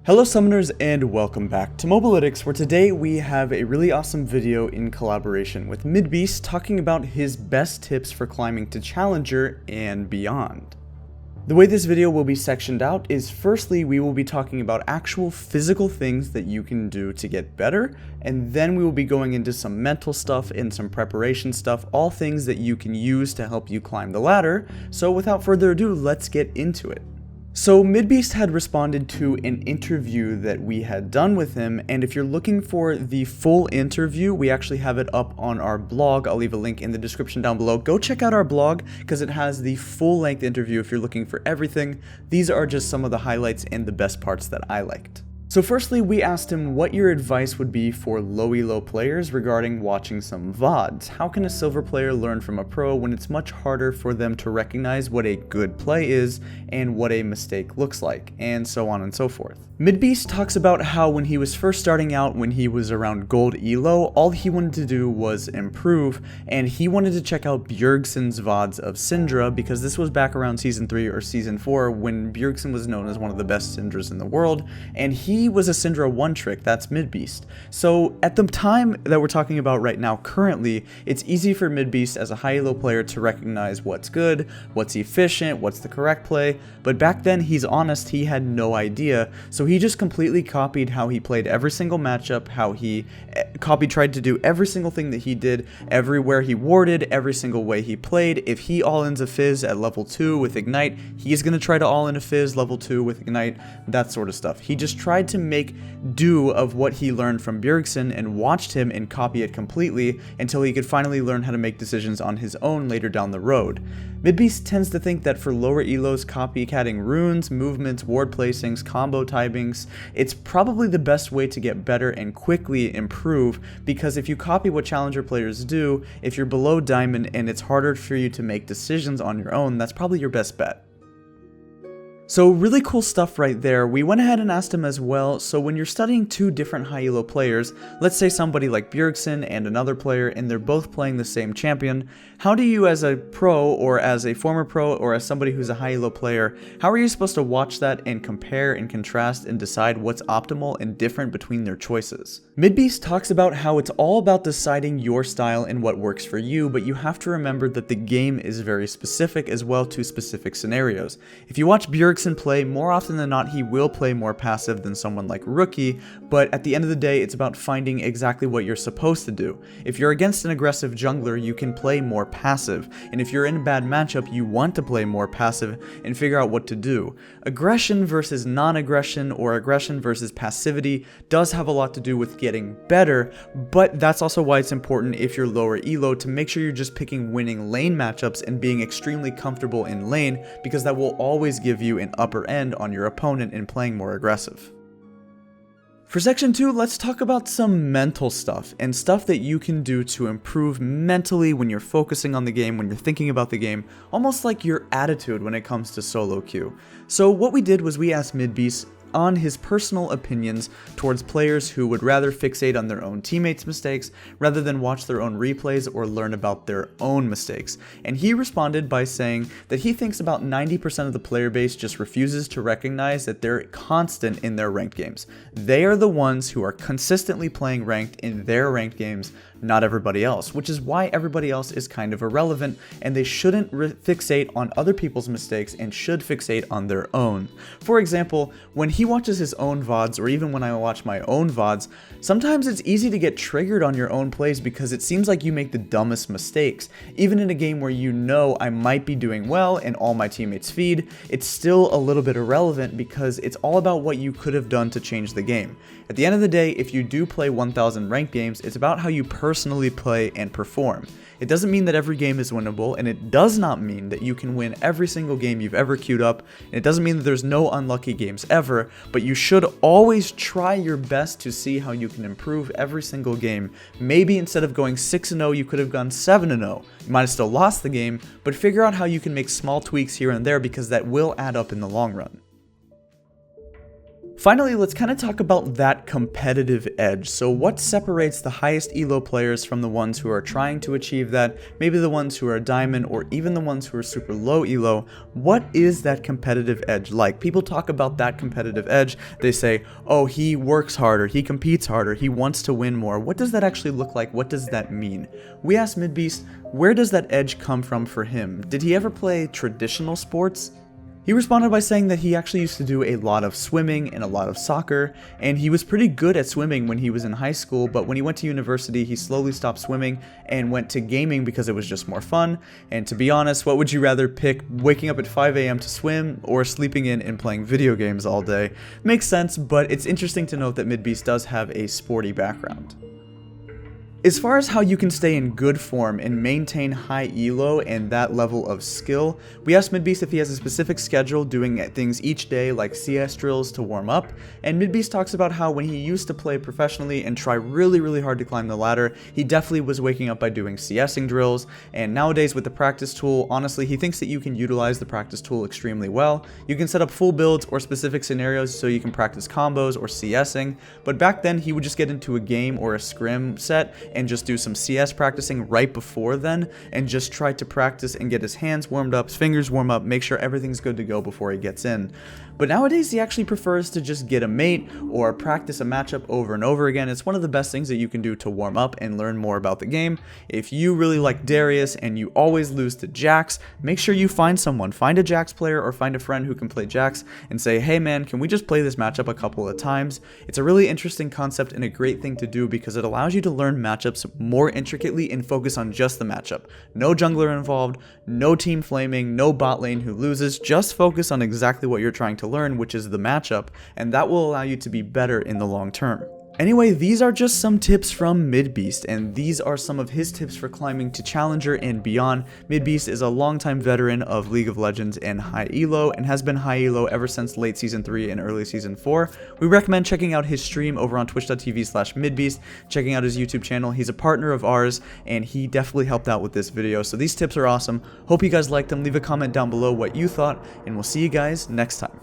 Hello summoners and welcome back to Mobalytics, where today we have a really awesome video in collaboration with Midbeast talking about his best tips for climbing to Challenger and beyond. The way this video will be sectioned out is firstly we will be talking about actual physical things that you can do to get better, and then we will be going into some mental stuff and some preparation stuff, all things that you can use to help you climb the ladder. So without further ado, let's get into it. So Midbeast had responded to an interview that we had done with him, and if you're looking for the full interview, we actually have it up on our blog. I'll leave a link in the description down below. Go check out our blog because it has the full-length interview if you're looking for everything. These are just some of the highlights and the best parts that I liked. So firstly, we asked him what your advice would be for low-elo players regarding watching some VODs. How can a silver player learn from a pro when it's much harder for them to recognize what a good play is and what a mistake looks like, and so on and so forth. Midbeast talks about how when he was first starting out, when he was around gold elo, all he wanted to do was improve, and he wanted to check out Bjergsen's VODs of Syndra because this was back around season 3 or season 4 when Bjergsen was known as one of the best Syndras in the world, and he was a Syndra one trick, that's Midbeast. So at the time that we're talking about right now currently, it's easy for Midbeast as a high elo player to recognize what's good, what's efficient, what's the correct play, but back then he's honest, he had no idea, so he just completely copied how he played every single matchup, how he tried to do every single thing that he did, everywhere he warded, every single way he played. If he all-ins a Fizz at level 2 with Ignite, he's going to try to all-in a Fizz level 2 with Ignite, that sort of stuff. He just tried to make do of what he learned from Bjergsen and watched him and copy it completely until he could finally learn how to make decisions on his own later down the road. Midbeast tends to think that for lower elos, copycatting runes, movements, ward placings, combo timings, it's probably the best way to get better and quickly improve, because if you copy what challenger players do, if you're below diamond and it's harder for you to make decisions on your own, that's probably your best bet. So really cool stuff right there. We went ahead and asked him as well, so when you're studying two different high elo players, let's say somebody like Bjergsen and another player, and they're both playing the same champion, how do you as a pro or as a former pro or as somebody who's a high elo player, how are you supposed to watch that and compare and contrast and decide what's optimal and different between their choices? Midbeast talks about how it's all about deciding your style and what works for you, but you have to remember that the game is very specific as well to specific scenarios. If you watch Bjergsen play, more often than not he will play more passive than someone like Rookie, but at the end of the day it's about finding exactly what you're supposed to do. If you're against an aggressive jungler, you can play more passive, and if you're in a bad matchup, you want to play more passive and figure out what to do. Aggression versus non-aggression or aggression versus passivity does have a lot to do with getting better, but that's also why it's important if you're lower elo to make sure you're just picking winning lane matchups and being extremely comfortable in lane, because that will always give you an upper end on your opponent in playing more aggressive. For section 2, let's talk about some mental stuff and stuff that you can do to improve mentally when you're focusing on the game, when you're thinking about the game, almost like your attitude when it comes to solo queue. So what we did was we asked Midbeast on his personal opinions towards players who would rather fixate on their own teammates' mistakes rather than watch their own replays or learn about their own mistakes. And he responded by saying that he thinks about 90% of the player base just refuses to recognize that they're constant in their ranked games. They are the ones who are consistently playing ranked in their ranked games, not everybody else, which is why everybody else is kind of irrelevant, and they shouldn't fixate on other people's mistakes and should fixate on their own. For example, when he watches his own VODs, or even when I watch my own VODs, sometimes it's easy to get triggered on your own plays because it seems like you make the dumbest mistakes. Even in a game where you know I might be doing well and all my teammates feed, it's still a little bit irrelevant because it's all about what you could have done to change the game. At the end of the day, if you do play 1000 ranked games, it's about how you personally play and perform. It doesn't mean that every game is winnable, and it does not mean that you can win every single game you've ever queued up, and it doesn't mean that there's no unlucky games ever, but you should always try your best to see how you can improve every single game. Maybe instead of going 6-0, you could have gone 7-0. You might have still lost the game, but figure out how you can make small tweaks here and there because that will add up in the long run. Finally, let's kind of talk about that competitive edge. So what separates the highest elo players from the ones who are trying to achieve that, maybe the ones who are a diamond or even the ones who are super low elo? What is that competitive edge like? People talk about that competitive edge. They say, oh, he works harder, he competes harder, he wants to win more. What does that actually look like? What does that mean? We asked Midbeast, where does that edge come from for him? Did he ever play traditional sports? He responded by saying that he actually used to do a lot of swimming and a lot of soccer, and he was pretty good at swimming when he was in high school, but when he went to university, he slowly stopped swimming and went to gaming because it was just more fun. And to be honest, what would you rather pick, waking up at 5 a.m. to swim or sleeping in and playing video games all day? Makes sense, but it's interesting to note that Midbeast does have a sporty background. As far as how you can stay in good form and maintain high elo and that level of skill, we asked Midbeast if he has a specific schedule doing things each day like CS drills to warm up, and Midbeast talks about how when he used to play professionally and try really hard to climb the ladder, he definitely was waking up by doing CSing drills, and nowadays with the practice tool, honestly he thinks that you can utilize the practice tool extremely well. You can set up full builds or specific scenarios so you can practice combos or CSing, but back then he would just get into a game or a scrim set and just do some CS practicing right before then and just try to practice and get his hands warmed up, his fingers warm up, make sure everything's good to go before he gets in. But nowadays he actually prefers to just get a mate or practice a matchup over and over again. It's one of the best things that you can do to warm up and learn more about the game. If you really like Darius and you always lose to Jax, make sure you find someone, find a Jax player or find a friend who can play Jax and say, hey man, can we just play this matchup a couple of times? It's a really interesting concept and a great thing to do because it allows you to learn matchups more intricately and focus on just the matchup. No jungler involved, no team flaming, no bot lane who loses, just focus on exactly what you're trying to learn, which is the matchup, and that will allow you to be better in the long term. Anyway, these are just some tips from Midbeast, and these are some of his tips for climbing to Challenger and beyond. Midbeast is a longtime veteran of League of Legends and high elo, and has been high elo ever since late Season 3 and early Season 4. We recommend checking out his stream over on twitch.tv/Midbeast, checking out his YouTube channel. He's a partner of ours, and he definitely helped out with this video, so these tips are awesome. Hope you guys liked them. Leave a comment down below what you thought, and we'll see you guys next time.